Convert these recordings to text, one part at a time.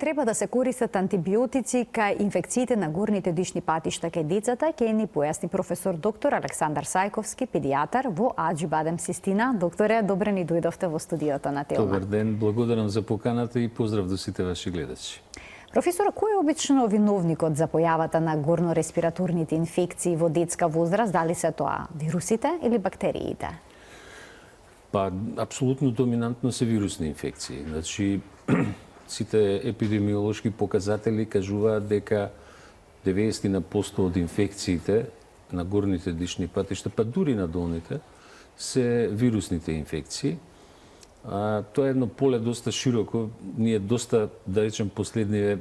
треба да се користат антибиотици кај инфекциите на горните дишни патишта кај децата, ќе ни појасни професор доктор Александар Сајковски, педијатар во Аџибадем Систина. Докторе, добре ни дојдовте во студиото на Телма. Добар ден, благодарам за поканата и поздрав до сите ваши гледачи. Професор, кој е обично виновникот за појавата на горнореспираторните инфекции во детска возраст? Дали се тоа вирусите или бактериите? Па, апсолутно доминантно се вирусни инфекции. Значи, сите епидемиолошки показатели кажуваат дека 90% од инфекциите на горните дишни патишта, па дури на долните, се вирусните инфекции. Тоа е едно поле доста широко. Ние доста, да речем, последниве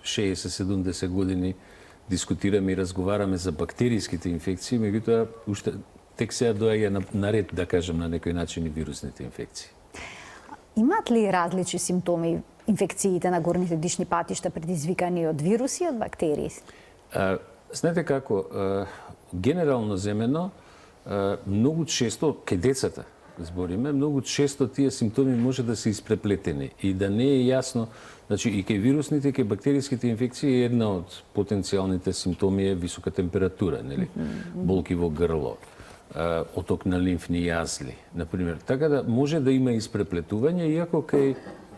60-70 години дискутираме и разговараме за бактеријските инфекции, меѓутоа уште тек сега доаѓа наред, да кажем, на некој начин и вирусните инфекции. Имаат ли различни симптоми инфекциите на горните дишни патишта предизвикани од вируси и од бактерии? Знаете како, генерално земено, многу често, кај децата збориме, многу често тие симптоми може да се испреплетени и да не е јасно, значи и кај вирусните и кај бактеријските инфекции една од потенцијалните симптоми е висока температура, нели? Болки во грло, оток на лимфни јазли, например. Така да може да има испреплетување, иако кај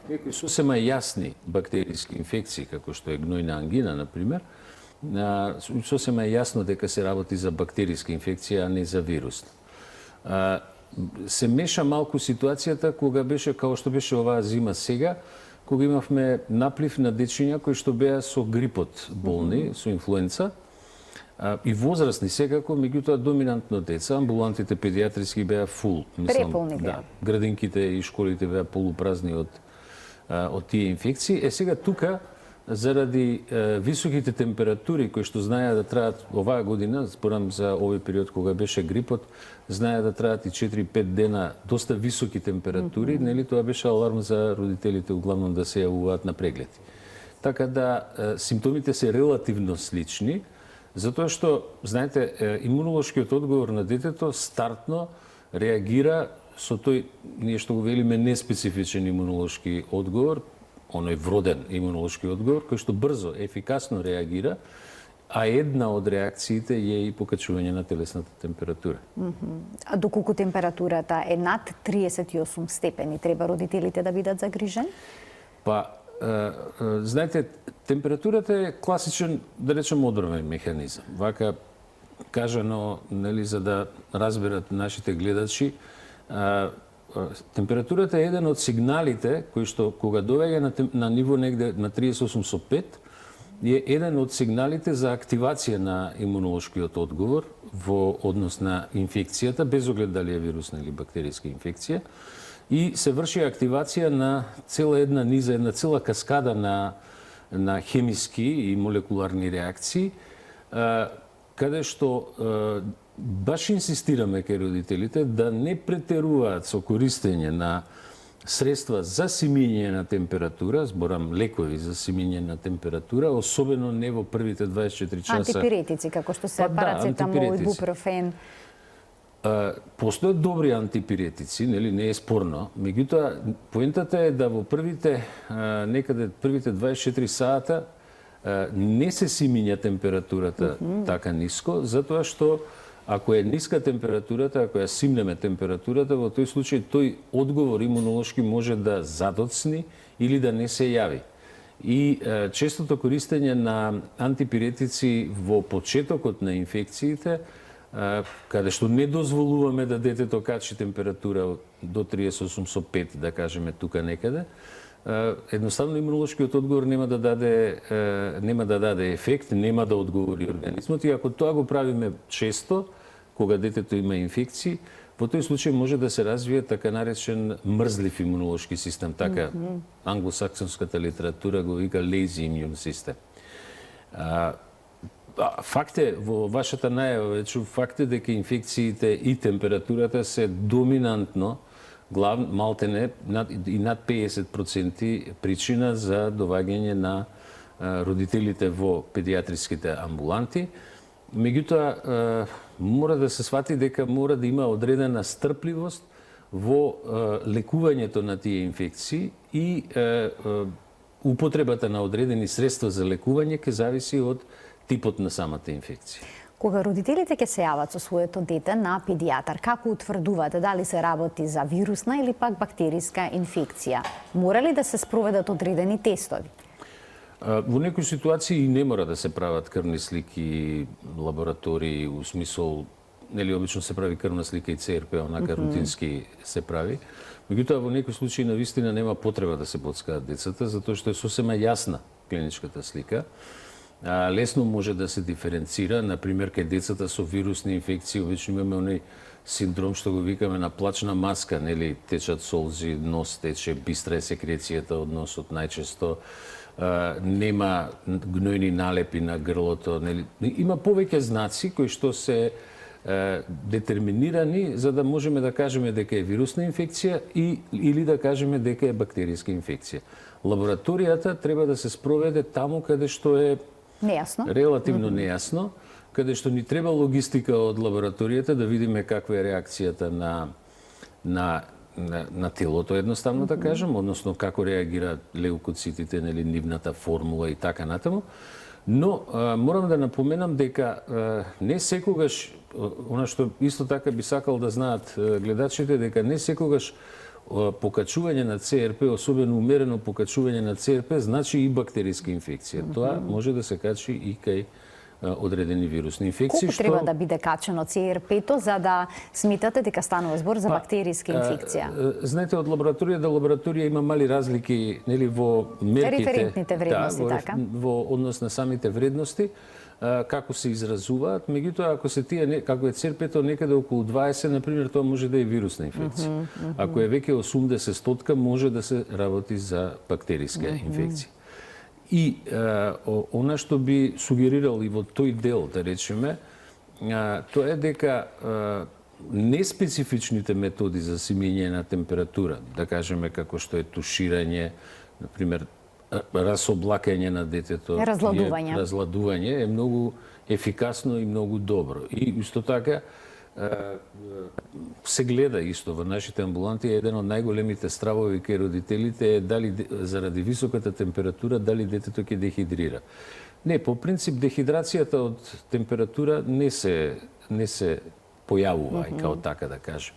некои сосема јасни бактеријски инфекции, како што е гнојна ангина, например, сосема е јасно дека се работи за бактеријска инфекција, а не за вирусна. Се меша малку ситуацијата кога беше, како што беше оваа зима сега, кога имавме наплив на дечиња кои што беа со грипот болни, со инфлуенца, и возрастни секако, меѓутоа доминантно деца, амбулантите педијатриски беа фул. Преполни беа. Да, градинките и школите беа полупразни од тие инфекции. Сега тука, заради високите температури кои што знаеа да траат оваа година, зборам за овој период кога беше грипот, знаеа да траат и 4-5 дена доста високи температури, нели тоа беше аларм за родителите углавном да се јавуваат на прегледи. Така да симптомите се релативно слични, затоа што, знаете, имунолошкиот одговор на детето стартно реагира со тој, ние што го велиме, неспецифичен имунолошки одговор, оној вроден имунолошки одговор, кој што брзо, ефикасно реагира, а една од реакциите е и покачување на телесната температура. А доколку температурата е над 38 степени, треба родителите да бидат загрижени? Па, знаете, температурата е класичен, да речем, одбранен механизам. Вака кажано, нели, за да разберат нашите гледачи, температурата е еден од сигналите кои што кога доаѓа на ниво негде на 38,5 е еден од сигналите за активација на имунолошкиот одговор во однос на инфекцијата, без оглед дали е вирусна или бактеријска инфекција, и се врши активација на цела една низа, една цела каскада на хемиски и молекуларни реакции, каде што баш инсистираме кај родителите да не претеруваат со користење на средства за симиње на температура, зборам лекови за симиње на температура, особено не во првите 24 часа. Антипиретици, како што се парацетамол и бупрофен. Постојат добри антипиретици, нели, не е спорно, меѓутоа поентата е да во првите некаде првите 24 сата не се симиња температурата така ниско, затоа што ако е ниска температурата, ако ја симнеме температурата, во тој случај тој одговор имунолошки може да задоцни или да не се јави. И честото користење на антипиретици во почетокот на инфекциите, каде што не дозволуваме да детето качи температура до 38,5, да кажеме тука некаде, едноставно имунолошкиот одговор нема да даде ефект, нема да одговори организмот, и ако тоа го правиме често, кога детето има инфекции, во тој случај може да се развие така наречен мрзлив имунолошки систем, така англосаксонската литература го вика lazy immune system. Факт е, во вашата најава вече, факт е дека инфекциите и температурата се доминантно, малтене и над 50% причина за доваѓање на родителите во педијатриските амбуланти. Меѓутоа, мора да се свати дека мора да има одредена стрпливост во лекувањето на тие инфекции и употребата на одредени средства за лекување ќе зависи од типот на самата инфекција. Кога родителите ќе се јават со своето дете на педијатар, како утврдувате дали се работи за вирусна или пак бактериска инфекција? Мора ли да се спроведат одредени тестови? Во некои ситуации не мора да се прават крвни слики, лаборатории, у смисол, нели обично се прави крвна слика и ЦРП, онака рутински се прави. Меѓутоа, во некои случаи на вистина нема потреба да се потскаат децата, затоа што е сосема јасна клиничката слика. Лесно може да се диференцира, например, кај децата со вирусни инфекции, обично имаме оној синдром што го викаме на плачна маска, нели, течат солзи, нос тече, бистра е секрецијата од носот најчесто, нема гнојни налепи на грлото, нели. Има повеќе знаци кои што се детерминирани за да можеме да кажеме дека е вирусна инфекција или да кажеме дека е бактериска инфекција. Лабораторијата треба да се спроведе таму каде што е нејасно, релативно нејасно, каде што ни треба логистика од лабораторијата да видиме каква е реакцијата на телото, едноставно да кажем, односно како реагираат леукоцитите, нели, нивната формула и така натаму. Но морам да напоменам дека не секогаш, она што исто така би сакал да знаат гледачите, дека не секогаш покачување на ЦРП, особено умерено покачување на ЦРП, значи и бактериска инфекција. Тоа може да се качи и кај одредени вирусни инфекции. Колку треба да биде качено ЦРП-то за да сметате дека станува збор за бактериска инфекција? Знаете, од лабораторија до лабораторија има мали разлики, нели, во мерките, референтните вредности, така? Во однос на самите вредности, како се изразуваат, меѓутоа ако се тие, како е ЦРП-то некаде околу 20, например, тоа може да е вирусна инфекција. Ако е веќе 80%, може да се работи за бактериска инфекција. И она што би сугерирал и во тој дел, да речеме, тоа е дека неспецифичните методи за симење на температура, да кажеме како што е туширање, например, расоблакање на детето, разладување е многу ефикасно и многу добро. И исто така се гледа исто во нашите амбуланти, еден од најголемите стравови кај родителите е дали заради високата температура дали детето ќе дехидрира. Не, по принцип дехидрацијата од температура не се појавува, као така да кажем.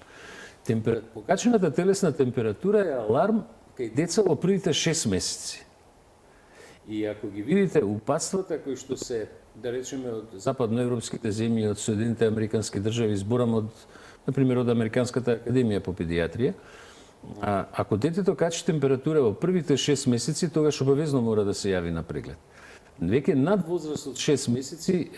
Покачената телесна температура е аларм кај деца во првите 6 месеци. И ако ги видите упатствата кои што се, да речеме, од западноевропските земји, од Соединените американски држави, зборам од, например, од Американската академија по педијатрија, ако детето качи температура во првите 6 месеци, тогаш обавезно мора да се јави на преглед. Веќе над возраст од 6 месеци,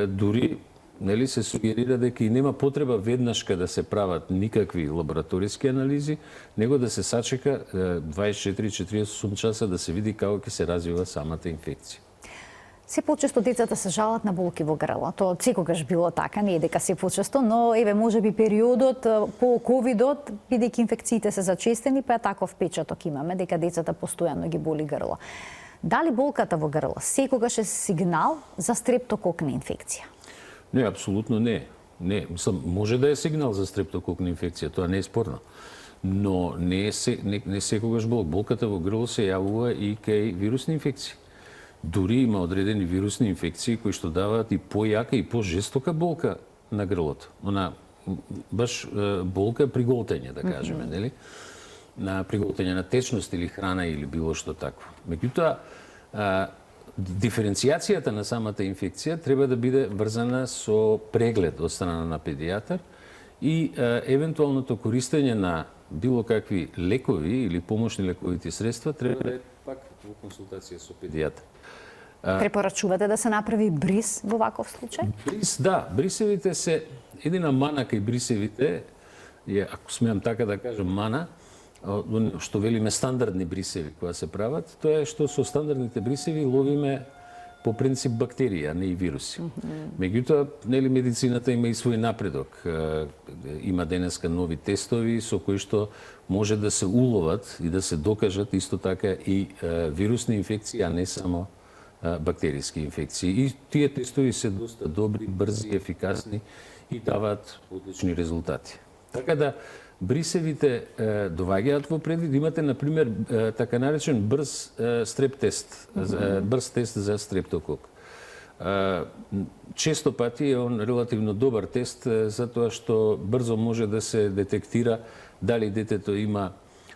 дури, нели, се сугерира дека и нема потреба веднашка да се прават никакви лабораториски анализи, него да се сачека 24-48 часа да се види како ќе се развива самата инфекција. Се почесто децата се жалат на болки во грлото. Секогаш било така, не е дека се почесто, но еве можеби периодот по ковидот, бидејќи инфекциите се зачестени, па таков печаток имаме дека децата постојано ги боли грло. Дали болката во грло секогаш е сигнал за стрептококна инфекција? Не, апсолутно не. Не, може да е сигнал за стрептококна инфекција, тоа не е спорно. Но не секогаш болката во грло се јавува и кај вирусни инфекции. Дури има одредени вирусни инфекции кои што даваат и појака и пожестока болка на грлото. Она баш болка при голтење, да кажеме, нели? На приголтење на течност или храна или било што такво. Меѓутоа, диференцијацијата на самата инфекција треба да биде врзана со преглед од страна на педијатар и евентуалното користење на било какви лекови или помошни лековити средства треба да е пак во консултација со педијатар. Препорачувате да се направи бриз во ваков случај? Бриз, да. Брисевите се едина мана кај брисевите, ако смеам така да кажам мана, што велиме стандардни брисеви кои се прават, тоа е што со стандардните брисеви ловиме по принцип бактерии, а не и вируси. Меѓутоа, нели, медицината има и свој напредок. Има денеска нови тестови со кои што може да се уловат и да се докажат исто така и вирусни инфекции, а не само бактериски инфекции. И тие тестови се доста добри, брзи, ефикасни и даваат одлични резултати. Така да, брисевите доваѓаат во предвид. Имате, например, така наречен брз стреп тест, брз тест за стрептокок. Често пати е он релативно добар тест, затоа што брзо може да се детектира дали детето има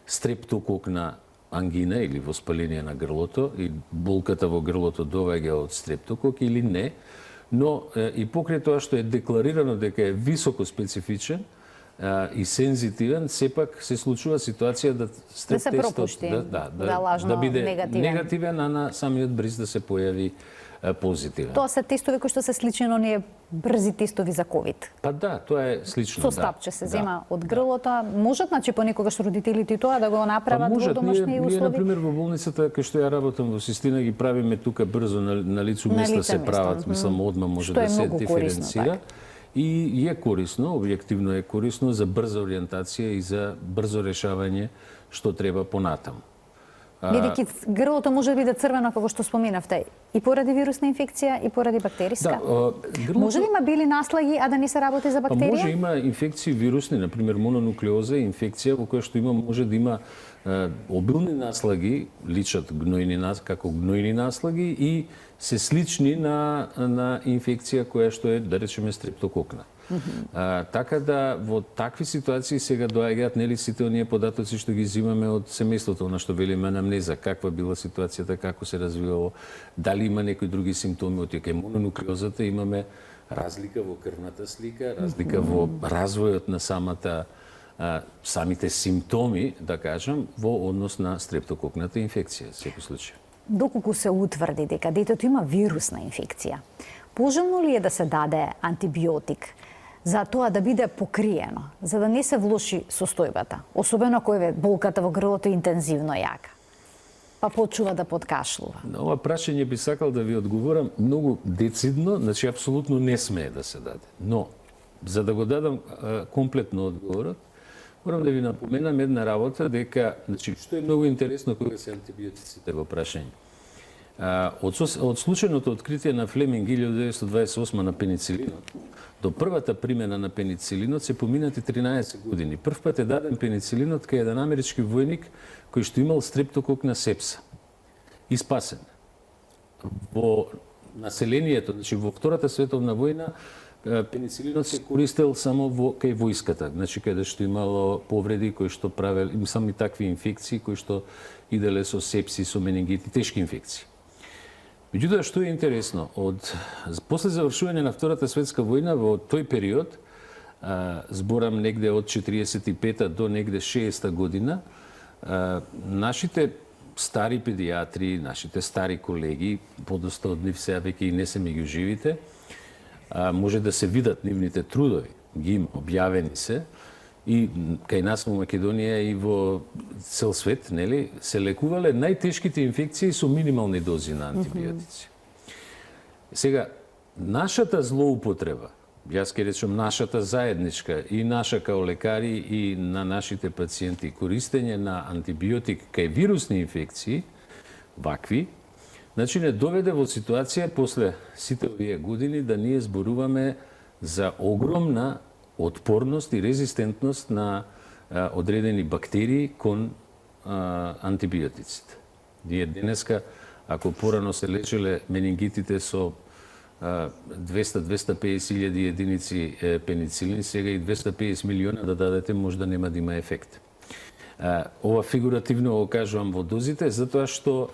стрептококна ангина или воспаление на грлото и болката во грлото доаѓа од стрептокок или не, но и покрај тоа што е декларирано дека е високо специфичен и сензитивен, сепак се случува ситуација да стреп се тестот пропушти, лажно да биде негативен. а на самиот бриз да се појави позитивен. Тоа се тестови кои што се слични на оние брзи тестови за ковид. Па да, тоа е слично. Со стапче се зема од грлото. Можат, значи, понекогаш родителите и тоа да го направат во домашни ние, услови? например, во болницата, кај што ја работам во Систина, ги правиме тука брзо на лицу На места лице се место, прават, мислам, одма може Што е да се многу корисно, диференцира. така. И е корисно, објективно е корисно за брза ориентација и за брзо решавање што треба понатаму. Бидејќи грлото може да биде црвено, како што споменавте, и поради вирусна инфекција, и поради бактериска. Може да има бели наслаги, а да не се работи за бактерија? Може има инфекции вирусни, например мононуклеоза, инфекција во која што може да има обилни наслаги, личат како гнојни наслаги и се слични на инфекција која што е, да речеме, стрептококна. Така да во такви ситуации сега доаѓаат нели сите оние податоци што ги зимаме од семејството, на што велиме анамнеза, каква била ситуацијата, како се развивало, дали има некои други симптоми од кај мононуклеозата, имаме разлика во крвната слика, разлика во развојот на самите симптоми, да кажам, во однос на стрептококната инфекција, секој случај. Доколку се утврди дека детето има вирусна инфекција, пожелно ли е да се даде антибиотик за тоа да биде покриено, за да не се влоши состојбата, особено кој болката во грлото е интензивно јака, па почува да подкашлува? На ова прашање би сакал да ви одговорам многу децидно, значи апсолутно не смее да се даде. Но, за да го дадам комплетно одговорот, морам да ви напоменам една работа, дека, значи, што е многу интересно кога се антибиотиците во прашање. Од случајното откритие на Флеминг 1928 на пеницилинот до првата примена на пеницилинот се поминати 13 години. Прв пат е даден пеницилинот кај еден амерички војник кој што имал стрептококна сепса и спасен. Во населението, значи во Втората световна војна, пеницилинот се користел само кај војската, значи каде што имало повреди кои што правел, сами такви инфекции кои што иделе со сепси, со менингити, тешки инфекции. Меѓутоа, што е интересно, после завршување на Втората светска војна, во тој период, зборам негде од 45-та до негде 60-та година, нашите стари педиатри, нашите стари колеги, подоста од нив сега веќе и не се меѓу живите, може да се видат нивните трудови, ги има, објавени се, и кај нас во Македонија и во цел свет, нели, се лекувале најтешките инфекции со минимални дози на антибиотици. Сега, нашата злоупотреба, јас ке речам нашата заедничка, и наша као лекари и на нашите пациенти, користење на антибиотик кај вирусни инфекции, вакви, значи не доведе во ситуација после сите овие години да ние зборуваме за огромна отпорност и резистентност на одредени бактерии кон антибиотиците. Ние денеска, ако порано се лечеле менингитите со 200-250 илјади единици пеницилин, сега и 250 милиона да дадете може да нема да има ефект. Ова фигуративно го кажувам во дозите, затоа што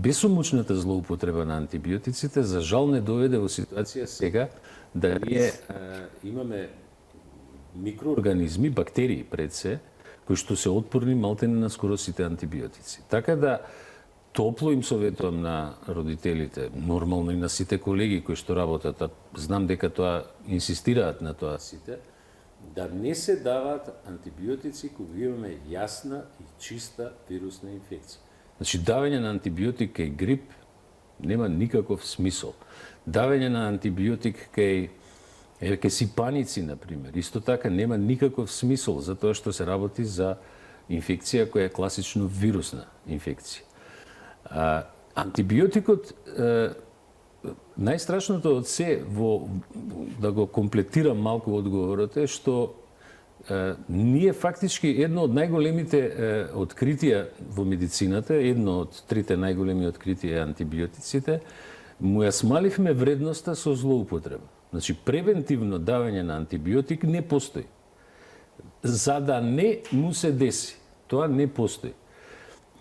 бесомучната злоупотреба на антибиотиците за жал не доведе во ситуација сега да ние имаме микроорганизми, бактерии пред се, кои што се отпорни малтене на скоро сите антибиотици. Така да топло им советувам на родителите, нормално и на сите колеги кои што работат, знам дека тоа инсистираат на тоа сите, да не се даваат антибиотици кога имаме јасна и чиста вирусна инфекција. Значи, давање на антибиотик кај грип нема никаков смисол. Давање на антибиотик кај сипаници, например, исто така нема никаков смисол, затоа што се работи за инфекција која е класично вирусна инфекција. Антибиотикот најстрашното од се да го комплетирам малку одговорот е што ние фактички едно од најголемите откритија во медицината, едно од трите најголеми откритија е антибиотиците, му ја смаливме вредноста со злоупотреба. Значи, превентивно давање на антибиотик не постои. За да не му се деси. Тоа не постои.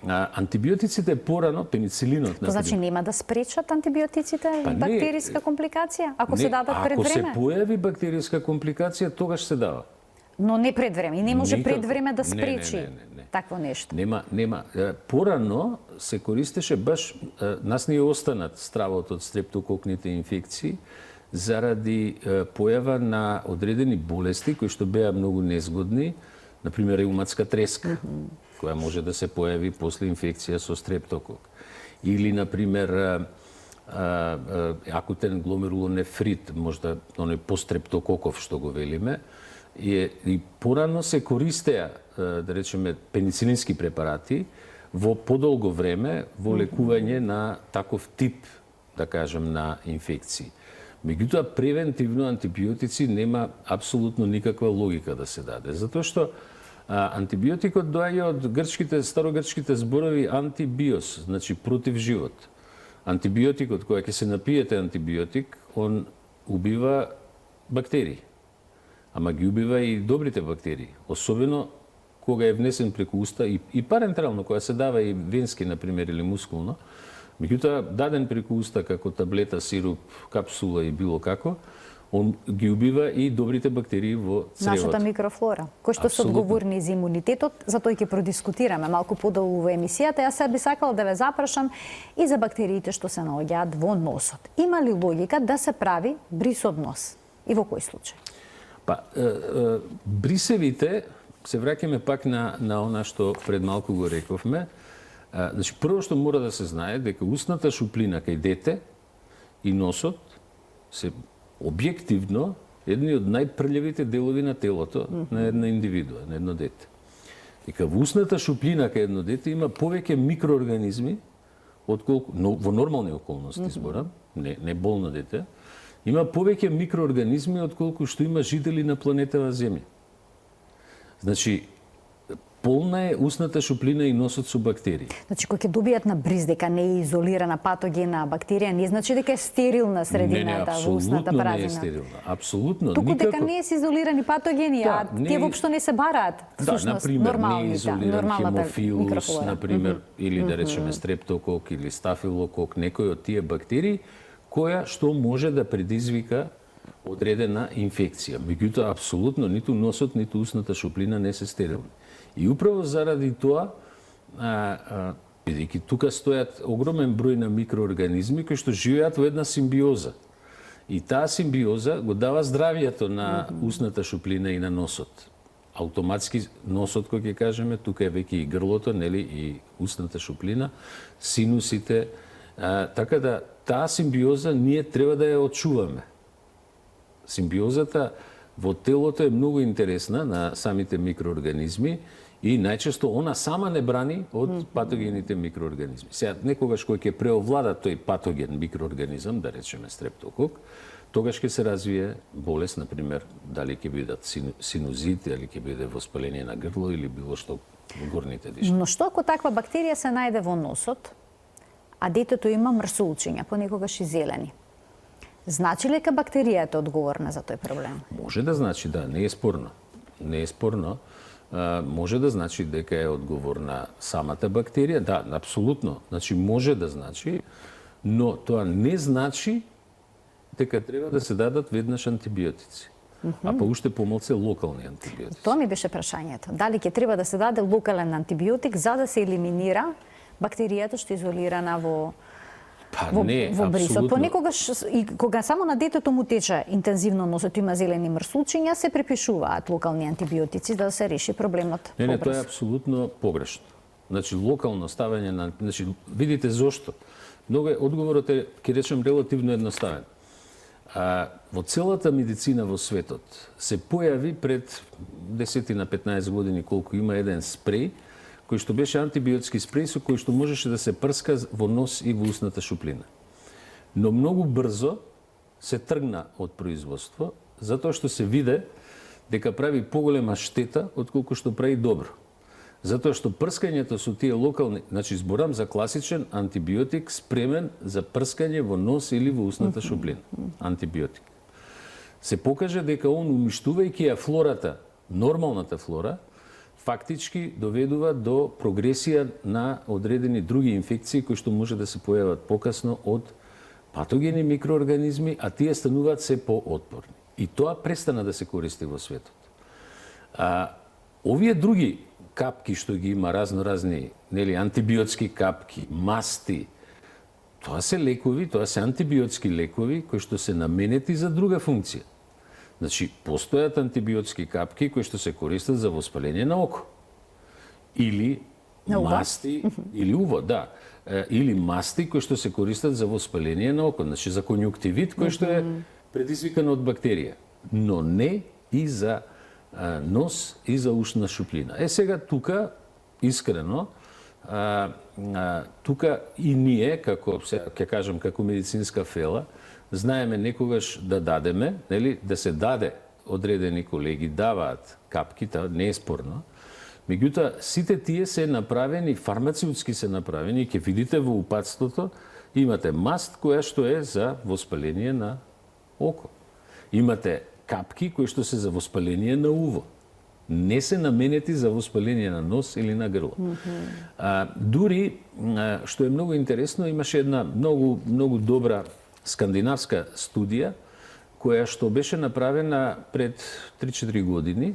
Антибиотиците порано, пеницилинот, Тоа значи нема да спречат антибиотиците бактериска компликација, ако се дадат пред време? Ако се појави бактериска компликација, тогаш се дава. Но не пред време. И не може Никако. пред време да спречи Не. такво нешто. Нема. Порано се користеше баш, нас ни останат стравот од стрептококните инфекции заради појава на одредени болести кои што беа многу незгодни, например реуматска треска, која може да се појави после инфекција со стрептокок. Или, например, акутен гломерулонефрит, можда оној пострептококов што го велиме, и порано се користеа, да речеме, пеницилински препарати во подолго време во лекување на таков тип, да кажем, на инфекции. Меѓутоа, превентивно антибиотици нема апсолутно никаква логика да се даде, затоа што антибиотикот доаѓа од старогрчките зборови антибиос, значи против живот. Антибиотикот, кога ќе се напиете антибиотик, он убива бактерии. Ама ги убива и добрите бактерии, особено кога е внесен преку уста и парентерално, кога се дава и венски, например, или мускулно. Меѓутоа, даден преку уста како таблета, сируп, капсула и било како, он ги убива и добрите бактерии во цревот. Нашата микрофлора, кои што се одговорни за имунитетот, затоа ќе продискутираме малку подолу во емисијата. Јас би сакала да ве запрашам и за бактериите што се наоѓаат во носот. Има ли логика да се прави брис од нос? И во кој случај? Брисевите, се враќаме пак на она што пред малку го рековме. Значи, прво што мора да се знае дека устната шуплина кај дете и носот се објективно едни од најпрљавите делови на телото на една индивидуа, на едно дете. Дека во устната шуплина кај едно дете има повеќе микроорганизми отколку во нормални околности зборам, не болно дете, има повеќе микроорганизми отколку што има жители на планетава Земја. Значи, полна е устната шуплина и носот со бактерии. Значи, кој ќе добијат на бриз дека не е изолирана патогена бактерија, не значи дека е стерилна средината во устната празина. Не е стерилна, апсолутно. Туку дека не се изолирани патогени, тие воопшто не се бараат. Всушност, например, не е изолиран хемофилус, например, или да речеме стрептокок или стафилокок, некој од тие бактерии, која што може да предизвика одредена инфекција. Меѓутоа, апсолутно, ниту носот, ниту устната шуплина не се стерилни. И управо заради тоа, бидејќи тука стојат огромен број на микроорганизми кои што живеат во една симбиоза. И таа симбиоза го дава здравието на устната шуплина и на носот. Автоматски носот, кој ќе кажеме, тука е веќе и грлото, нели, и устната шуплина, синусите, така да таа симбиоза ние треба да ја очуваме. Симбиозата во телото е многу интересна на самите микроорганизми и најчесто она сама не брани од патогените микроорганизми. Сега, некогаш кој ќе преовлада тој патоген микроорганизам, да речеме стрептокок, тогаш ќе се развие болест, например, дали ќе бидат синузит, или ќе биде воспаление на грло или било што во горните дишни. Но што ако таква бактерија се најде во носот, а детето има мрсулчиња, понекогаш и зелени? Значи ли дека бактеријата е одговорна за тој проблем? Може да значи, да, не е спорно. Не е спорно. Може да значи дека е одговорна самата бактерија, да, апсолутно. Значи, може да значи, но тоа не значи дека треба да се дадат веднаш антибиотици. А па уште помалце локални антибиотици. Тоа ми беше прашањето. Дали ќе треба да се даде локален антибиотик за да се елиминира бактеријата што е изолирана во брисот. Понекогаш, и кога само на детето му тече интензивно носот, има зелени мрсулчиња, се препишуваат локални антибиотици за да се реши проблемот. Не, тоа е апсолутно погрешно. Значи, локално ставање на... Значи, видите зошто. Одговорот е, ќе речем, релативно едноставен. Во целата медицина во светот се појави пред 10 на 15 години колку има еден спреј кој што беше антибиотски спреј со кој што можеше да се прска во нос и во устната шуплина. но многу брзо се тргна од производство, затоа што се виде дека прави поголема штета отколку што прави добро. Затоа што прскањето со тие локални, значи зборам за класичен антибиотик спремен за прскање во нос или во устната шуплина, антибиотик. Се покаже дека он уништувајќи ја флората, нормалната флора, фактички доведува до прогресија на одредени други инфекции кои што може да се појават покасно од патогени микроорганизми, а тие стануваат се поотпорни. И тоа престана да се користи во светот. Овие други капки што ги има разни, нели, антибиотски капки, масти, тоа се лекови, тоа се антибиотски лекови кои што се наменети за друга функција. Значи, постојат антибиотски капки кои што се користат за воспаление на око. Или масти, или уво, да. Или масти кои што се користат за воспаление на око, значи за конјуктивит кој што е предизвикан од бактерија, но не и за нос и за ушна шуплина. Сега тука, искрено, тука и ние, како, ќе кажам, како медицинска фела, знаеме некогаш да дадеме, нели, да се даде, одредени колеги даваат капки, тоа не е спорно. Меѓутоа, сите тие се направени, фармацеутски се направени, ќе видите во упатството, имате маст која што е за воспаление на око. Имате капки кои што се за воспаление на уво. Не се наменети за воспаление на нос или на грло. Дури, што е многу интересно, имаше една многу добра скандинавска студија, која што беше направена пред 3-4 години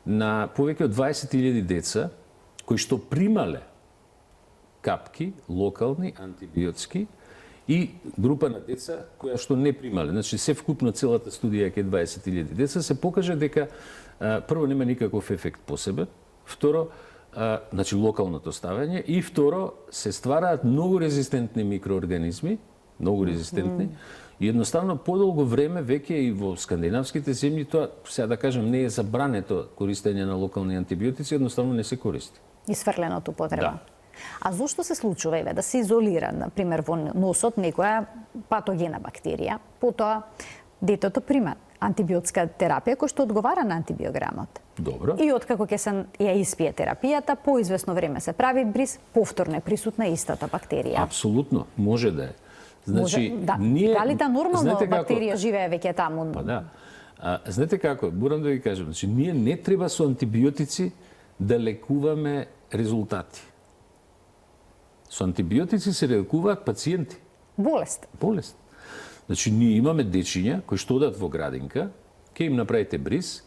на повеќе од 20.000 деца, кои што примале капки, локални, антибиотски, и група на деца која што не примале. Значи, се вкупно целата студија ке 20.000 деца, се покаже дека прво нема никаков ефект посебен, второ, значи локалното ставање, и второ, се ствараат многу резистентни микроорганизми, многу резистентни, и едноставно подолго време веќе и во скандинавските земји тоа, сега да кажем, не е забрането користење на локални антибиотици, едноставно не се користи. Исфрленото употреба. Да. А зошто се случува еве да се изолира, например, во носот некоја патогена бактерија, потоа детето прима антибиотска терапија која што одговара на антибиограмот. Добро. И откако ќе се ја испие терапијата, по извесно време се прави бриз, повторно е присутна истата бактерија. Апсолутно, може да е. Значи, да. ние, Дали та нормално знаете бактерија како, живее веќе таму? Па да. Знаете како, морам да ви кажам, значи, ние не треба со антибиотици да лекуваме резултати. Со антибиотици се лекуваат пациенти. Болест. Болест. Значи, ние имаме дечиња кои што одат во градинка, ќе им направите бриз,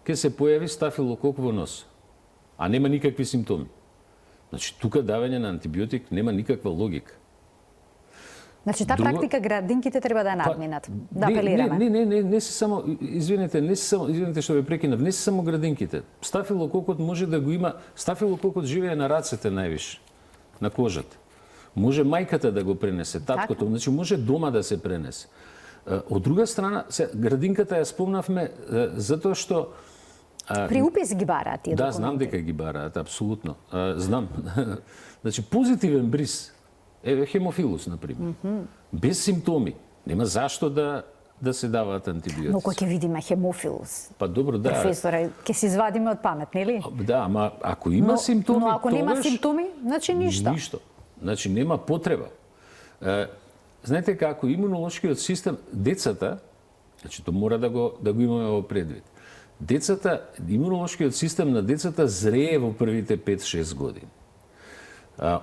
ќе се појави стафилокок во нос, а нема никакви симптоми. Значи, тука давање на антибиотик нема никаква логика. Значи, таа практика градинките треба да ја надминат, да апелираме. Не се само, извинете што ве прекинав, не се само градинките. Стафилококот може да го има, стафилококот живее на рацете највише, на кожата. Може мајката да го пренесе, таткото, значи може дома да се пренесе. Од друга страна, градинката ја спомнавме затоа што При упис ги бараат тие документи. Да, знам дека ги бараат, апсолутно. Знам. Значи, позитивен бриз е хемофилус, например. Без симптоми. Нема зашто да се даваат антибиотици. Но кога ќе видиме хемофилус, Па добро, да. професоре, ќе се извадиме од памет, нели? Да, ама ако има симптоми, но ако нема тогаш симптоми, значи ништо. Ништо. Значи нема потреба. Знаете како имунолошкиот систем, децата, значи тоа мора да го имаме во предвид. Децата, имунолошкиот систем на децата зрее во првите 5-6 години.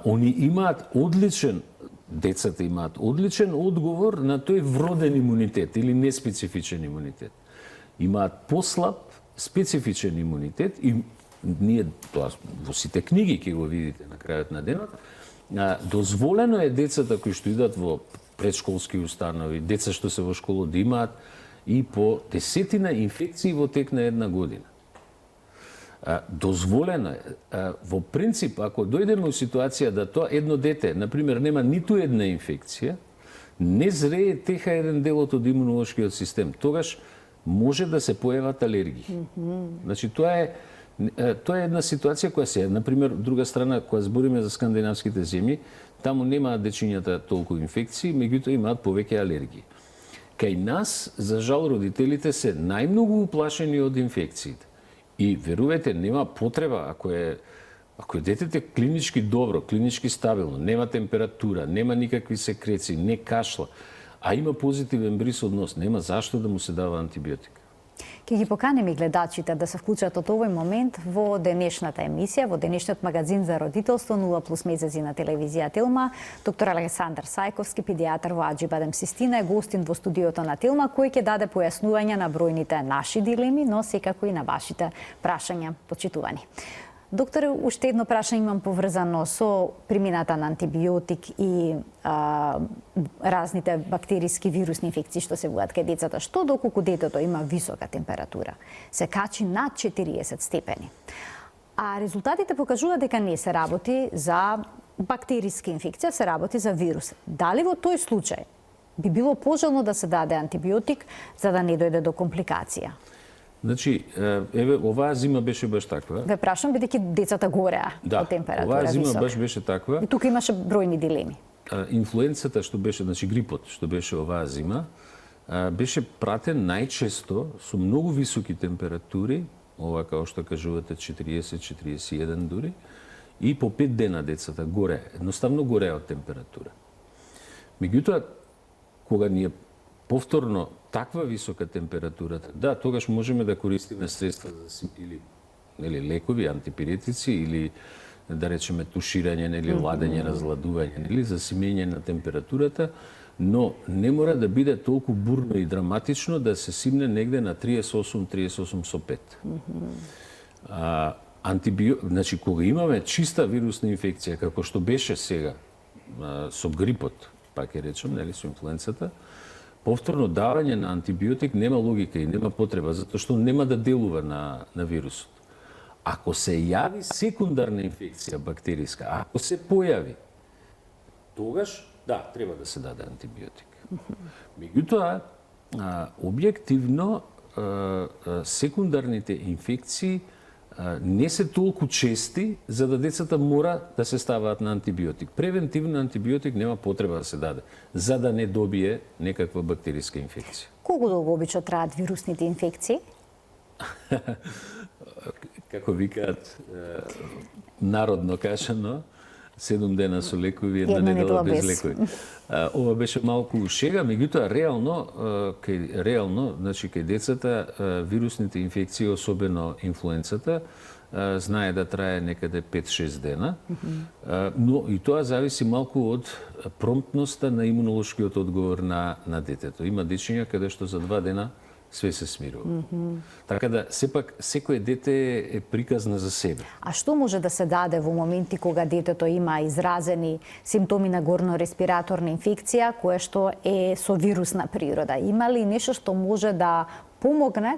Они имаат децата имаат одличен одговор на тој вроден имунитет или неспецифичен имунитет. Имаат послаб специфичен имунитет и ние тоа во сите книги ќе го видите на крајот на денот. Дозволено е децата кои што идат во предшколски установи, деца што се во школа да имаат и по 10 инфекции во тек на една година. Дозволено е. Во принцип, ако дојдеме у ситуација да тоа едно дете, например, нема ниту една инфекција, не зрее теха еден дел од имунолошкиот систем, тогаш може да се појават алергии. Значи, тоа е една ситуација која се, например, друга страна, која збориме за скандинавските земји, таму немаат дечињата толку инфекции, меѓутоа имаат повеќе алергии. Кај нас, за жал, родителите се најмногу уплашени од инфекциите. И верувајте, нема потреба, ако е детете клинички добро, клинички стабилно, нема температура, нема никакви секреции, не кашла, а има позитивен бриз од нос, нема зашто да му се дава антибиотик. Ќе ги поканем и гледачите да се вклучат од овој момент во денешната емисија, во денешниот магазин за родителство 0+ месеци на телевизија Телма. Доктор Александар Сајковски, педијатар во Аџибадем Систина, е гостин во студиото на Телма, кој ќе даде појаснување на бројните наши дилеми, но секако и на вашите прашања, почитувани. Докторе, уште едно прашање имам поврзано со примината на антибиотик и разните бактериски вирусни инфекции што се вуат кај децата. Што доколку детето има висока температура, се качи над 40 степени, а резултатите покажуваат дека не се работи за бактериска инфекција, се работи за вирус. Дали во тој случај би било пожелно да се даде антибиотик за да не дојде до компликација? Значи, еве, оваа зима беше баш таква. Ве прашам, бидејќи децата гореа од температура оваа зима висока. баш беше таква. И тука имаше бројни дилеми. Инфлуенцата што беше, значи грипот што беше оваа зима, беше пратен најчесто со многу високи температури, ова како што кажувате 40-41 дури, и по 5 дена децата горе, едноставно горе од температура. Меѓутоа, кога ни е повторно таква висока температурата, да, тогаш можеме да користиме средства или лекови, антипиретици, или да речеме туширање, или ладење, разладување, или за симење на температурата, но не мора да биде толку бурно и драматично да се симне негде на 38,5. Значи, кога имаме чиста вирусна инфекција, како што беше сега со грипот, пак ќе речем, нели, со инфлуенцата, повторно давање на антибиотик нема логика и нема потреба, затоа што нема да делува на вирусот. Ако се јави секундарна инфекција бактериска, ако се појави, тогаш, да, треба да се даде антибиотик. Меѓутоа, објективно, секундарните инфекции не се толку чести за да децата мора да се ставаат на антибиотик. Превентивно антибиотик нема потреба да се даде, за да не добие некаква бактериска инфекција. Колку долго обично траат вирусните инфекции? Како викаат народно кажано, 7 дена со лекови, една недела без лекови. Ова беше малку шега, меѓутоа реално, значи кај децата вирусните инфекции, особено инфлуенцата, знае да трае некаде 5-6 дена, но и тоа зависи малку од промптноста на имунолошкиот одговор на детето. Има дечиња каде што за 2 дена све се смирува. Така да, сепак, секој дете е приказна за себе. А што може да се даде во моменти кога детето има изразени симптоми на горно-респираторна инфекција, кое што е со вирусна природа? Има ли нешто што може да помогне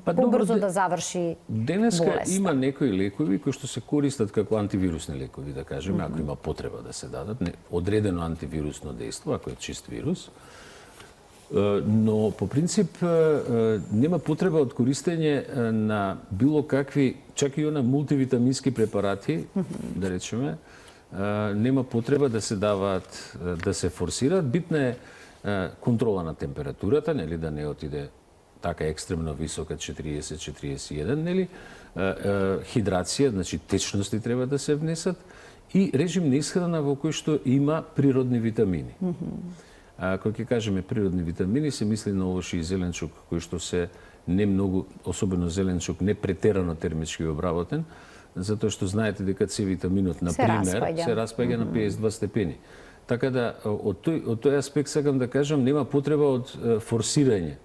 побрзо да заврши денеска болест? Има некои лекови кои што се користат како антивирусни лекови, да кажеме, ако има потреба да се дадат, одредено антивирусно дејство, ако е чист вирус. Но по принцип нема потреба од користење на било какви, чак и она мултивитамински препарати, да речеме, нема потреба да се даваат, да се форсираат. Битна е контрола на температурата, нели, да не отиде така екстремно висока 40-41, нели, хидрација, значи течности треба да се внесат и режим на исхрана во кој што има природни витамини. Кога ќе кажеме природни витамини, се мисли на овоши и зеленчук, кои што се не многу, особено зеленчук, не претерано термички обработен, затоа што знаете дека С витаминот, например, се распаѓа на 52 степени. Така да, од тој аспект сакам да кажам, нема потреба од форсирање.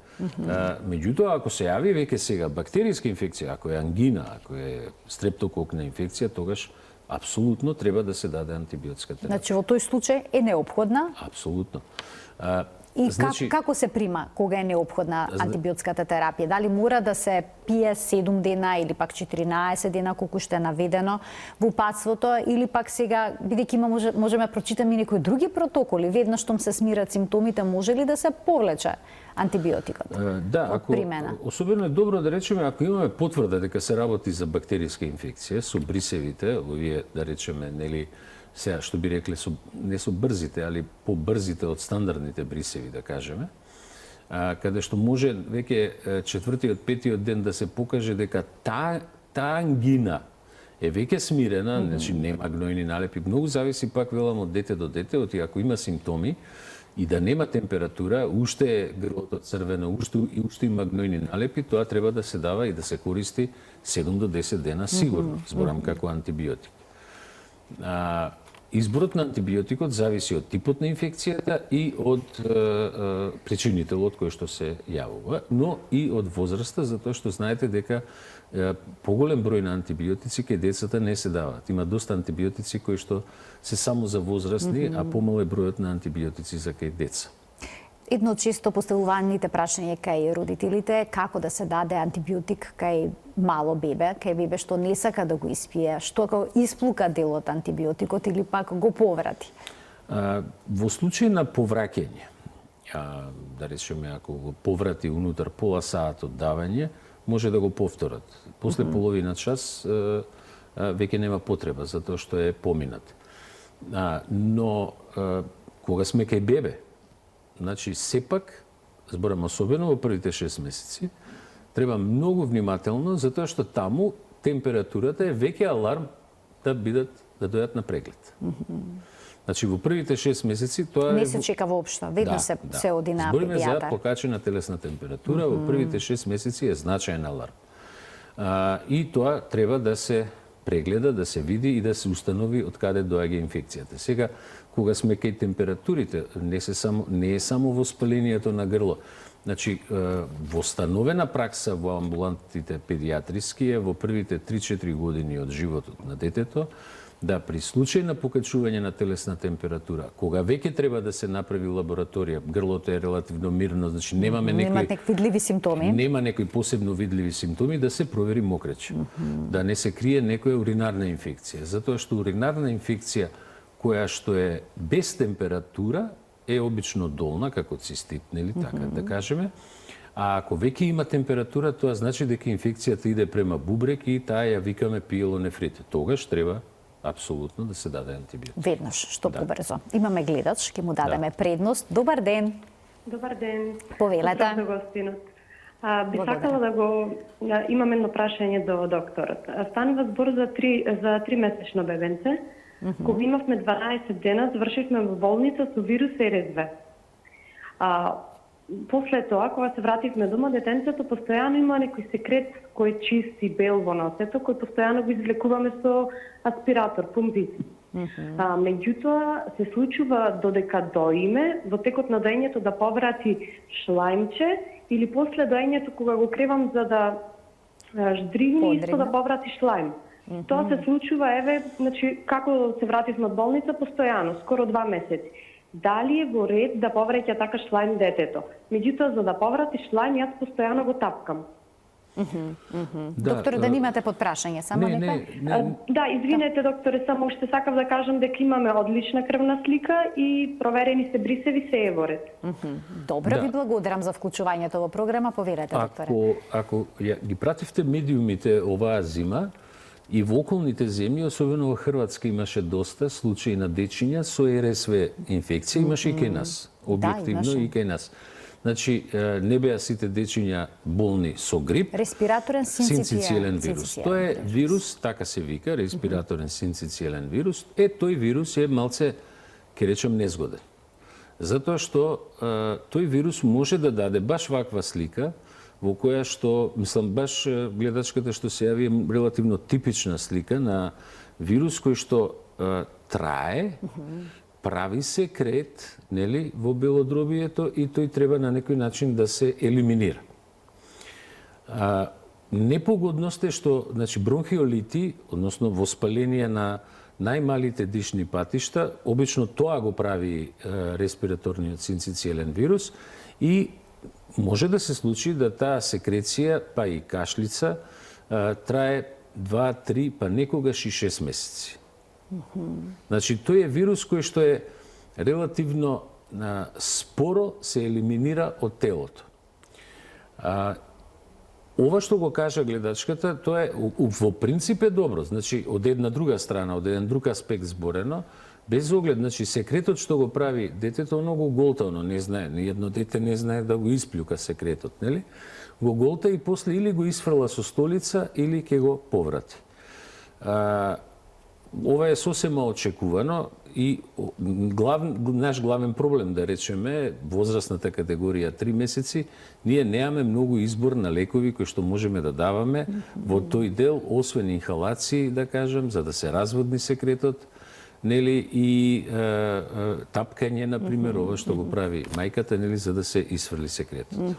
Меѓутоа, ако се јави веќе сега бактериска инфекција, ако е ангина, ако е стрептококна инфекција, тогаш апсолутно треба да се даде антибиотска терапија. Значи, во тој случај е неопходна? Апсолутно. И како се прима кога е неопходна антибиотската терапија? Дали мора да се пие 7 дена или пак 14 дена, колку што е наведено во упатството, или пак сега, бидејќи можеме прочитаме и некои други протоколи, веднаш штом се смират симптомите, може ли да се повлече антибиотикот? Да, ако особено е добро да речеме, ако имаме потврда дека се работи за бактериска инфекција со брисевите, овие, да речеме, нели, Сега, што би рекле, не со брзите, али побрзите од стандардните брисеви, да кажеме, каде што може веќе четвртиот, петиот ден да се покаже дека таа ангина е веќе смирена, значи нема гнојни налепи. Многу зависи, пак велам, од дете до дете, оти ако има симптоми и да нема температура, уште е грлото црвено, уште има гнојни налепи, тоа треба да се дава и да се користи 7 до 10 дена сигурно, зборам како антибиотик. Изборот на антибиотикот зависи од типот на инфекцијата и од причинителот кој што се јавува, но и од возраста, затоа што знаете дека поголем број на антибиотици кај децата не се даваат. Има доста антибиотици кои што се само за возрастни, а помал е бројот на антибиотици за кај деца. Едно често поставуваните прашање кај родителите како да се даде антибиотик кај мало бебе, кај бебе што не сака да го испие, што ако исплука дел од антибиотикот или пак го поврати. Во случај на повраќање, да речеме ако го поврати унутар пола саат од давање, може да го повторат. После половина час веќе нема потреба затоа што е поминат. Но кога сме кај бебе, значи, сепак, зборам особено во првите 6 месеци, треба многу внимателно, затоа што таму температурата е веќе аларм да дојдат на преглед. Значи, во првите 6 месеци тоа не се чека воопшто, веднаш се оди на Збориме за педијатар. покачена телесна температура, во првите 6 месеци е значаен аларм. И тоа треба да се прегледа, да се види и да се установи од каде доаѓа инфекцијата. Сега, кога сме кај температурите, не е само воспалението на грло. Значи, востановена пракса во амбулантите педијатриски е во првите 3-4 години од животот на детето, да при случај на покачување на телесна температура, кога веќе треба да се направи лабораторија, грлото е релативно мирно, значи немаме некои видливи симптоми. Нема некои посебно видливи симптоми, да се провери мокреч. Да не се крие некоја уринарна инфекција, затоа што уринарна инфекција која што е без температура е обично долна, како цистит, нели така да кажеме. А ако веќе има температура, тоа значи дека инфекцијата иде према бубрек и таа ја викаме пиелонефрит. Тогаш треба апсолутно да се даде антибиотик. Веднаш, што побрзо. Имаме гледач, ќе му дадеме предност. Добар ден. Добар ден. Повелете. До гостинот. Би сакала да имам едно прашање до докторот. Станува збор за 3 месечно бебенце. Кога имавме 12 дена, завршивме во болница со вирус РСВ. После тоа, кога се вративме дома, детенцето постојано има некој секрет кој чисти бел во носето, кој постојано го извлекуваме со аспиратор, пумпиц. Меѓутоа, се случува додека доиме, во текот на доењето да поврати шлајмче или после доењето кога го кревам за да ждригни, исто да поврати шлајм. Тоа се случува, значи, како се вративме од болница, постојано, скоро 2 месеци. Дали е во ред да повраќа така шлајм детето? Меѓутоа, за да поврати шлајм, јас постојано го тапкам. Докторе, да немате подпрашање, само не. Да, извинете, докторе, само уште сакав да кажам дека имаме одлична крвна слика и проверени се брисеви, се е во ред. Добро, ви благодарам за вклучувањето во програма. Повелете, докторе. Ако ги пративте медиумите оваа зима, и во околните земји, особено во Хрватска, имаше доста случаи на дечиња со РСВ инфекција, имаше и кај нас, објективно и кај нас. Значи, не беа сите дечиња болни со грип, респираторен синцитиелен вирус. Тоа е вирус, така се вика, респираторен синцитиелен вирус. Тој вирус е малце, ке речем, незгоден. Затоа што тој вирус може да даде баш ваква слика, во која што, мислам, баш гледачката што се јави е релативно типична слика на вирус кој што трае, прави се крет, нели, во белодробието и тој треба на некој начин да се елиминира. Непогодност е што, значи, бронхиолити, односно воспаление на најмалите дишни патишта, обично тоа го прави респираторниот синцитиелен вирус и може да се случи да таа секреција, па и кашлица, трае 2, 3, па некогаш и 6 месеци. Значи, тој е вирус кој што е релативно споро се елиминира од телото. Ова што го кажа гледачката, тоа е во принцип е добро. Значи, од една друга страна, од еден друг аспект зборено, Без оглед, значи секретот што го прави детето многу голтавно, не знае, ни едно дете не знае да го исплюка секретот, нели? Го голта и после или го исфрла со столица или ќе го поврати. Ова е сосема очекувано и наш главен проблем, да речеме, возрастната категорија 3 месеци, ние немаме многу избор на лекови кои што можеме да даваме во тој дел, освен инхалации, да кажем, за да се разводни секретот, нели, и тапкање, например, ова што го прави мајката, нели, за да се исфрли секретот.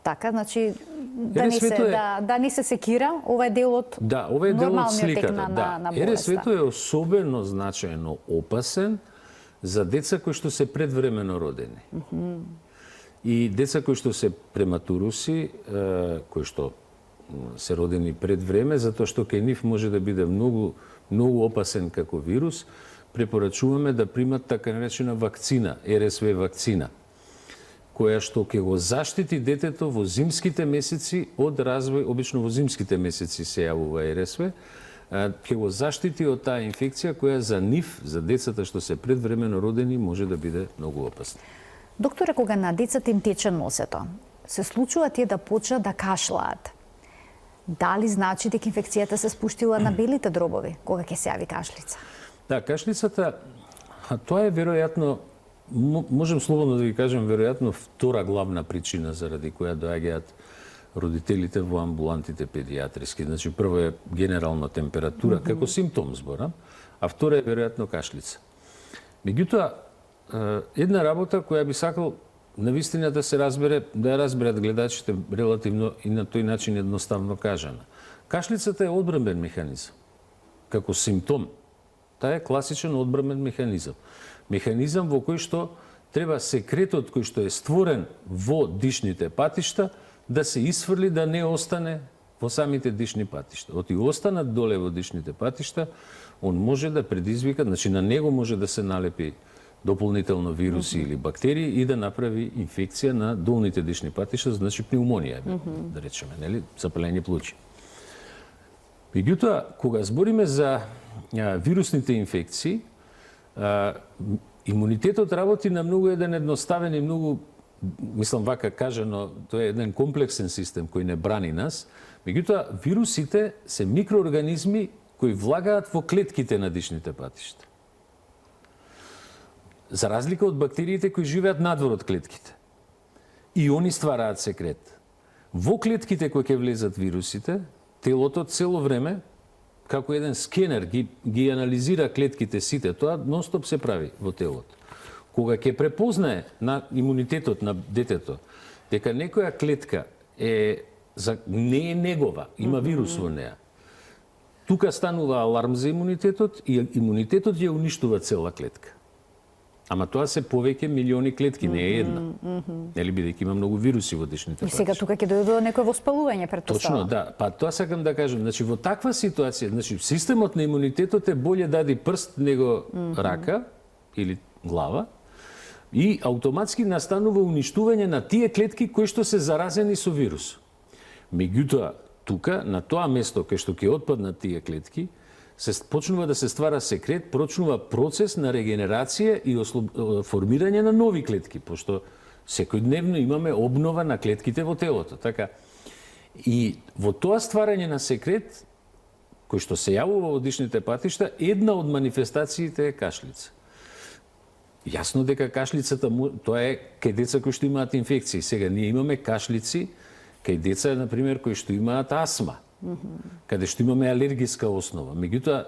Така, значи, да не се секира, ова е дел од ова е дел од сликата. на болеста. РСВ-то е особено значајно опасен за деца кои што се предвремено родени. И деца кои што се прематуруси, кои што се родени пред време, затоа што кај нив може да биде многу опасен како вирус, препорачуваме да примат така наречена вакцина, РСВ вакцина, која што ќе го заштити детето во зимските месеци од развој, обично во зимските месеци се јавува РСВ, ќе го заштити од таа инфекција која за нив, за децата што се предвремено родени, може да биде многу опасна. Докторе, кога на децата им тече носето, се случува тие да почнат да кашлаат. Дали значи дека инфекцијата се спуштила на белите дробови, кога ќе се јави кашлица? Да, кашлицата, тоа е веројатно, можем слободно да ви кажем, веројатно втора главна причина заради која доаѓаат родителите во амбулантите педиатриски. Значи, прво е генерална температура, како симптом зборам, а втора е веројатно кашлица. Меѓутоа, една работа која би сакал навистина да се разбере, да ја разберат гледачите релативно и на тој начин едноставно кажана. Кашлицата е одбранбен механизам. Како симптом, таа е класичен одбранбен механизам. Механизам во кој што треба секретот кој што е створен во дишните патишта да се исфрли, да не остане во самите дишни патишта. Оти останат доле во дишните патишта, он може да предизвика, значи на него може да се налепи дополнително вируси или бактерии и да направи инфекција на долните дишни патишта, значи пнеумонија, да речеме, нели, запалење плуќи. Меѓутоа, кога збориме за вирусните инфекции, имунитетот работи на многу еден едноставен и многу, мислам вака кажано, тоа е еден комплексен систем кој не брани нас. Меѓутоа, вирусите се микроорганизми кои влагаат во клетките на дишните патишта. За разлика од бактериите кои живеат надвор од клетките. И они ствараат секрет. Во клетките кои ќе влезат вирусите, телото цело време, како еден скенер, ги анализира клетките сите. Тоа нон-стоп се прави во телото. Кога ќе препознае на имунитетот на детето дека некоја клетка не е негова, има вирус во неа, тука станува аларм за имунитетот и имунитетот ја уништува цела клетка. Ама тоа се повеќе милиони клетки, не е една. Нели, бидејќи има многу вируси во дишните патишта. И сега тука ќе дојде до некој воспалување, претпоставам. Точно, да. Па тоа сакам да кажам. Значи, во таква ситуација, значи, системот на имунитетот е боле даде прст него рака или глава и автоматски настанува уништување на тие клетки кои што се заразени со вирус. Меѓутоа, тука, на тоа место кај што ќе отпаднат тие клетки, се почнува да се ствара секрет, почнува процес на регенерација и формирање на нови клетки, пошто секојдневно имаме обнова на клетките во телото, така. И во тоа стварање на секрет, кој што се јавува во дишните патишта, една од манифестациите е кашлица. Јасно дека кашлицата, тоа е кај деца кои што имаат инфекции. Сега, ние имаме кашлици кај деца, например, кои што имаат астма, каде што имаме алергиска основа. Меѓутоа,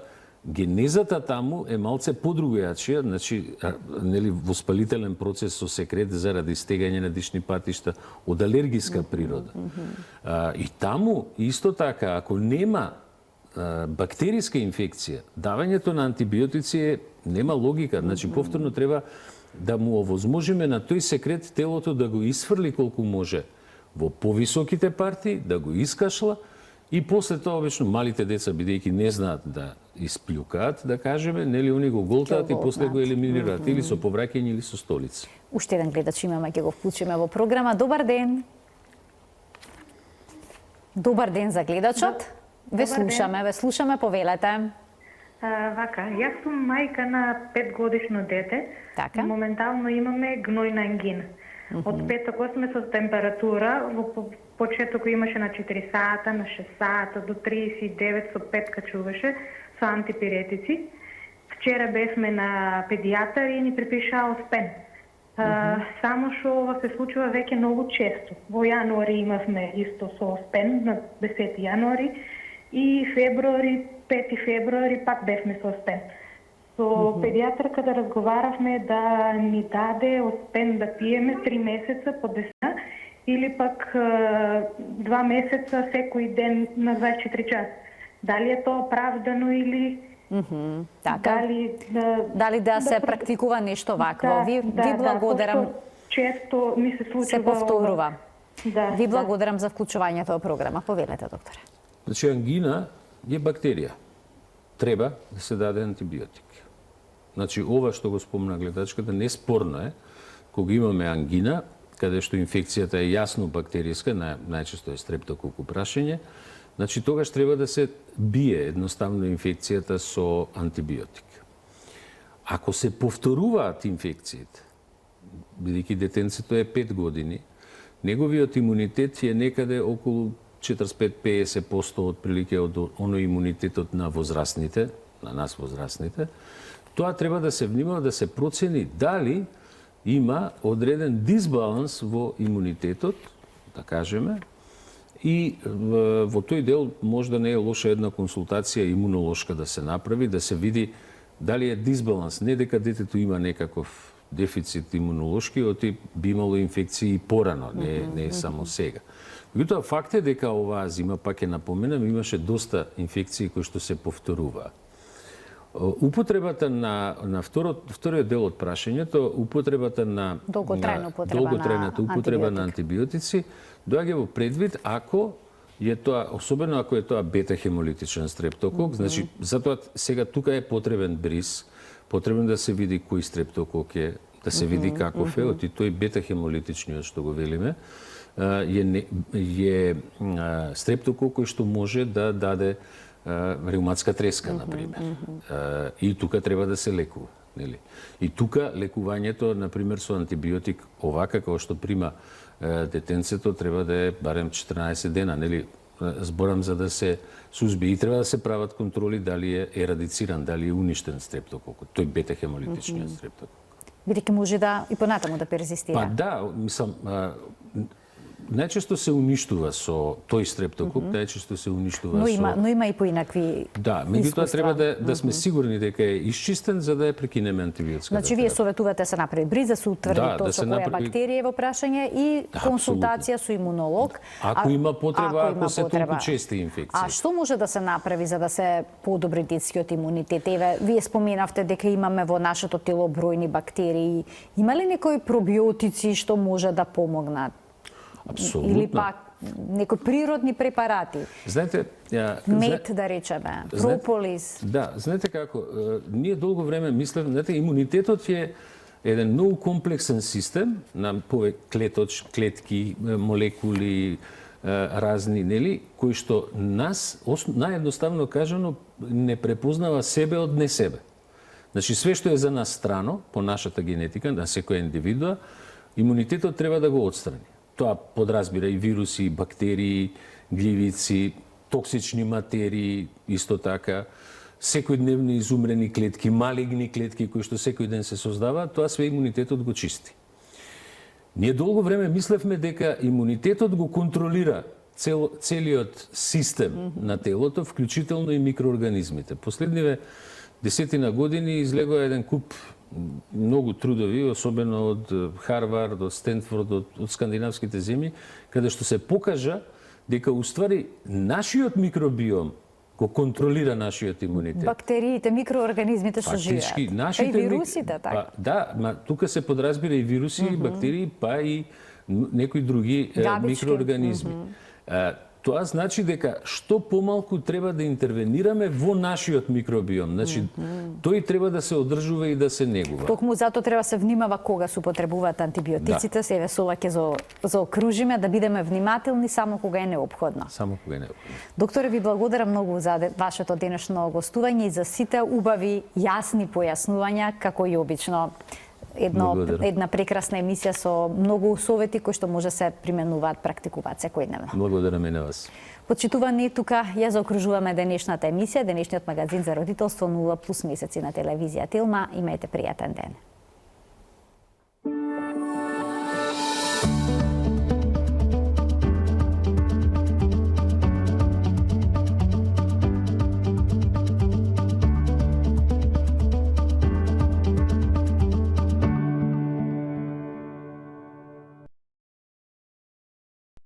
генезата таму е малце подругајачија, значи, нели, воспалителен процес со секрет заради стегање на дишни патишта од алергиска природа. И таму, исто така, ако нема бактериска инфекција, давањето на антибиотици нема логика. Значи, повторно треба да му овозможиме на тој секрет телото да го исфрли колку може во повисоките парти, да го искашла и после тоа обично малите деца, бидејќи не знаат да исплюкаат, да кажеме, нели, они го голтаат и после го елиминираат или со повраќање или со столица. Уште еден гледач имаме, ќе го вклучиме во програма. Добар ден. Добар ден за гледачот. Ве слушаме, повелете. Јас сум мајка на 5-годишно дете. Така. Моментално имаме гнојна ангина. Од петок 8 со температура, во почеток имаше на 4 сата, на 6 сата, до 39 со 5 качуваше со антипиретици. Вчера бевме на педијатар и ни припишаа оспен. Само што ова се случува веќе многу често. Во јануари имавме исто со оспен на 10 јануари и февруари, 5 февруари пак бевме со оспен. Со педијатарка да разговаравме да ни даде оспен да пиеме 3 месеца по десна или пак 2 месеца секој ден на 24 часа. Дали е тоа оправдано или Така. Дали да се практикува нешто вакво? Ви благодарам. Често ми се случува. Се повторува. Ви Да. благодарам за вклучувањето во програма. Повелете, докторе. Значи, ангина е бактерија. Треба да се даде антибиотик. Значи, ова што го спомна гледачката, неспорно е, кога имаме ангина, каде што инфекцијата е јасно бактеријска, најчесто е стрептококу прашање, значи тогаш треба да се бие едноставно инфекцијата со антибиотик. Ако се повторуваат инфекциите, бидејќи детенцето е 5 години, неговиот имунитет е некаде околу 45-50% отприлике од оној имунитетот на возрастните, на нас возрастните, тоа треба да се внимава да се процени дали има одреден дисбаланс во имунитетот, да кажеме, и во тој дел може да не е лоша една консултација имунолошка да се направи, да се види дали е дисбаланс, не дека детето има некаков дефицит имунолошки, оти би имало инфекции и порано, не е само сега. Меѓутоа, факт е дека оваа зима, пак е напоменам, имаше доста инфекции кои што се повторуваа. Употребата на вториот дел од прашањето, употребата на долготрајната употреба на антибиотици доаѓа во предвид ако е тоа, особено ако е тоа бета-хемолитичен стрептокок, значи затоа сега тука е потребен бриз, потребен да се види кој стрептокок е, да се види каков е, оти тој бета-хемолитичниот што го велиме, е стрептокок кој што може да даде реуматска треска, например. И тука треба да се лекува. Нели? И тука лекувањето, например, со антибиотик, овака како што прима детенцето, треба да е барем 14 дена. Нели? Зборам за да се сузби. И треба да се прават контроли дали е ерадициран, дали е уништен стрептококот. Тој бета-хемолитичниот стрептокок. Бидејќи може да и понатаму да перзистира. Па да, мислам, најчесто се уништува со тој стрептокок, најчесто се уништува Но има и поинакви Да, меѓутоа треба да сме сигурни дека е исчистен за да ја прекинеме антибиотската Значи, вие советувате се направи бриз, да се утврди тоа со која бактерија е во прашање и консултација со имунолог. Ако има потреба, ако се толку чести инфекции. А што може да се направи за да се подобри детскиот имунитет? Еве, вие споменавте дека имаме во нашето тело бројни бактерии. Има ли некои пробиотици што може да помогнат? Апсолутно. Или пак некои природни препарати? Знаете, мед да речеме, прополис. Да, знаете како, ние долго време мислевме, знаете, имунитетот е еден многу комплексен систем на клетки, молекули, разни, нели, кои што нас, наједноставно кажано, не препознава себе од не себе. Значи, све што е за нас страно, по нашата генетика, на секоја индивидуа, имунитетот треба да го отстрани. Тоа подразбира и вируси, и бактерии, гливици, токсични материи, исто така, секојдневни изумрени клетки, малигни клетки кои што секој ден се создаваат, тоа све имунитетот го чисти. Ние долго време мислевме дека имунитетот го контролира целиот систем на телото, вклучително и микроорганизмите. Последниве 10 години излегува еден куп многу трудови, особено од Харвард, од Стенфорд, од скандинавските земји, каде што се покажа дека уствари нашиот микробиом го контролира нашиот имунитет. Бактериите, микроорганизмите што живеат. И вирусите, така. Да, тука се подразбира и вируси, и бактерии, па и некои други микроорганизми. тоа значи дека што помалку треба да интервенираме во нашиот микробиом. Значи, тој треба да се одржува и да се негува. Токму затоа треба да се внимава кога се употребуваат антибиотиците, се весела ќе заокружиме да бидеме внимателни само кога е неопходно. Само кога е неопходно. Докторе, ви благодарам многу за вашето денешно гостување и за сите убави, јасни појаснувања, како и обично. Една прекрасна емисија со многу совети кои што може се применуваат, практикуваат секојдневно. Благодарам и на вас. Почитувани, тука ја заокружуваме денешната емисија, денешниот магазин за родителство 0+ месеци на телевизија Телма. Имајте пријатен ден.